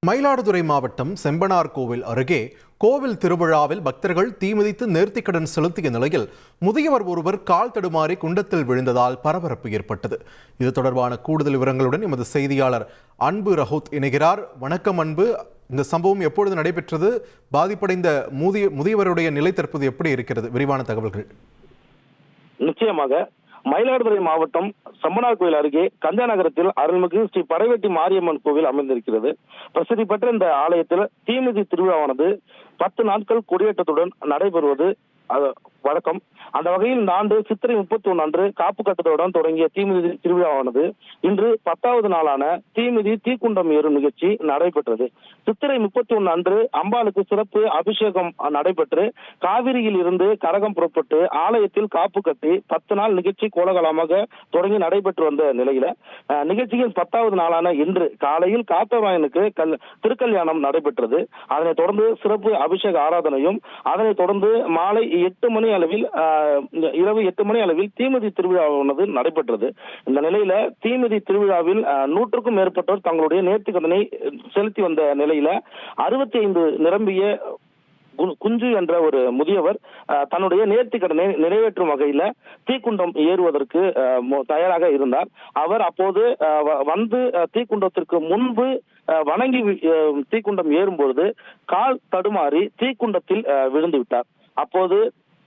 மயிலாடுதுறை மாவட்டம் செம்பனார் கோவில் அருகே கோவில் திருவிழாவில் பக்தர்கள் தீமிதித்து நேர்த்திக்கடன் செலுத்திய நிலையில் முதியவர் ஒருவர் கால் தடுமாறி குண்டத்தில் விழுந்ததால் பரபரப்பு ஏற்பட்டது. இது தொடர்பான கூடுதல் விவரங்களுடன் எமது செய்தியாளர் அன்பு ரஹூத் இணைகிறார். வணக்கம் அன்பு. இந்த சம்பவம் எப்பொழுது நடைபெற்றது? பாதிப்படைந்த முதியவருடைய நிலை தற்போது எப்படி இருக்கிறது? விரிவான தகவல்கள். நிச்சயமாக மயிலாடுதுறை மாவட்டம் செம்பனார் கோயில் அருகே கஞ்சா நகரத்தில் அருள்மிகு ஸ்ரீ படைவெட்டி மாரியம்மன் கோவில் அமைந்திருக்கிறது. பிரசித்தி பெற்ற இந்த ஆலயத்தில் தீமிதி திருவிழாவானது 10 நாட்கள் கொடியேற்றத்துடன் நடைபெறுவது வழக்கம். அந்த வகையில் இந்த ஆண்டு சித்திரை 31 அன்று காப்பு கட்டுதலுடன் தொடங்கிய தீமிதி திருவிழாவானது இன்று 10வது நாளான தீமிதி தீக்குண்டம் ஏறும் நிகழ்ச்சி நடைபெற்றது. சித்திரை 31 அன்று அம்பாளுக்கு சிறப்பு அபிஷேகம் நடைபெற்று காவிரியில் இருந்து கரகம் புறப்பட்டு ஆலயத்தில் காப்பு கட்டி 10 நாள் நிகழ்ச்சி கோலாகலமாக தொடங்கி நடைபெற்று வந்த நிலையில நிகழ்ச்சியின் 10வது நாளான இன்று காலையில் காத்தவாயனுக்கு திருக்கல்யாணம் நடைபெற்றது. அதனைத் தொடர்ந்து சிறப்பு அபிஷேக ஆராதனையும் அதனைத் தொடர்ந்து மாலை 8 மணி அளவில் இரவு 8 மணி அளவில் தீமிதி திருவிழாவானது நடைபெற்றது. இந்த நிலையில தீமிதி திருவிழாவில் 100க்கும் மேற்பட்டோர் தங்களுடைய நேர்த்திக்கடனை செலுத்தி வந்த நிலையில 65 நிரம்பிய குஞ்சு என்ற ஒரு முதியவர் தன்னுடைய நேர்த்திக்கடனை நிறைவேற்றும் வகையில தீக்குண்டம் ஏறுவதற்கு தயாராக இருந்தார். அவர் அப்போது வந்து தீக்குண்டத்திற்கு முன்பு வணங்கி தீக்குண்டம் ஏறும்பொழுது கால் தடுமாறி தீக்குண்டத்தில் விழுந்து விட்டார். அப்போது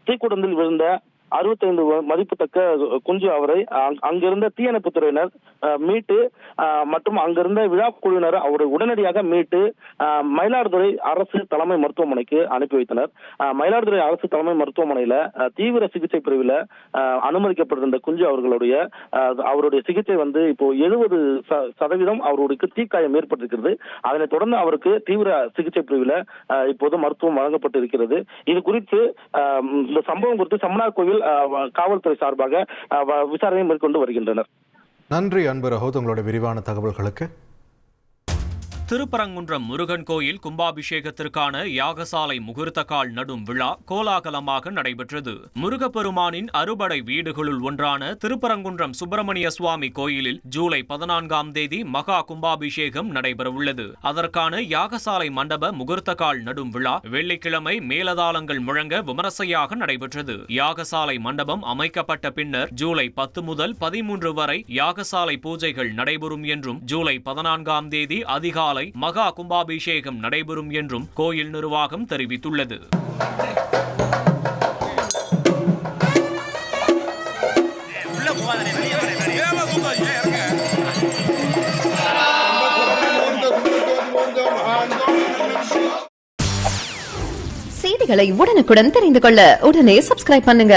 தீக்குண்டத்தில் விழுந்த 65 மதிப்புத்தக்க குஞ்சு அவரை அங்கிருந்த தீயணைப்பு துறையினர் மீட்டு மற்றும் அங்கிருந்த விழா குழுவினர் அவரை உடனடியாக மீட்டு மயிலாடுதுறை அரசு தலைமை மருத்துவமனைக்கு அனுப்பி வைத்தனர். மயிலாடுதுறை அரசு தலைமை மருத்துவமனையில தீவிர சிகிச்சை பிரிவில் அனுமதிக்கப்பட்டிருந்த குஞ்சு அவருடைய சிகிச்சை இப்போ 70% அவருக்கு தீக்காயம் ஏற்பட்டிருக்கிறது. அதனைத் தொடர்ந்து அவருக்கு தீவிர சிகிச்சை பிரிவில் இப்போது மருத்துவம் வழங்கப்பட்டிருக்கிறது. இது குறித்து இந்த சம்பவம் குறித்து செம்பனார் கோவில் காவல்துறை சார்பாக விசாரணை மேற்கொண்டு வருகின்றனர். நன்றி அன்பு ரஹூத், உங்களோட விரிவான தகவல்களுக்கு. திருப்பரங்குன்றம் முருகன் கோயில் கும்பாபிஷேகத்திற்கான யாகசாலை முகூர்த்த கால் நடும் விழா கோலாகலமாக நடைபெற்றது. முருகப்பெருமானின் அறுபடை வீடுகளுள் ஒன்றான திருப்பரங்குன்றம் சுப்பிரமணிய சுவாமி கோயிலில் ஜூலை 14ஆம் தேதி மகா கும்பாபிஷேகம் நடைபெறவுள்ளது. அதற்கான யாகசாலை மண்டப முகூர்த்த கால் நடும் விழா வெள்ளிக்கிழமை மேலதாளங்கள் முழங்க விமரிசையாக நடைபெற்றது. யாகசாலை மண்டபம் அமைக்கப்பட்ட பின்னர் ஜூலை 10 முதல் 13 வரை யாகசாலை பூஜைகள் நடைபெறும் என்றும் ஜூலை 14ஆம் தேதி அதிகாலை மகா கும்பாபிஷேகம் நடைபெறும் என்றும் கோயில் நிர்வாகம் தெரிவித்துள்ளது. செய்திகளை உடனுக்குடன் தெரிந்து கொள்ள உடனே சப்ஸ்கிரைப் பண்ணுங்க.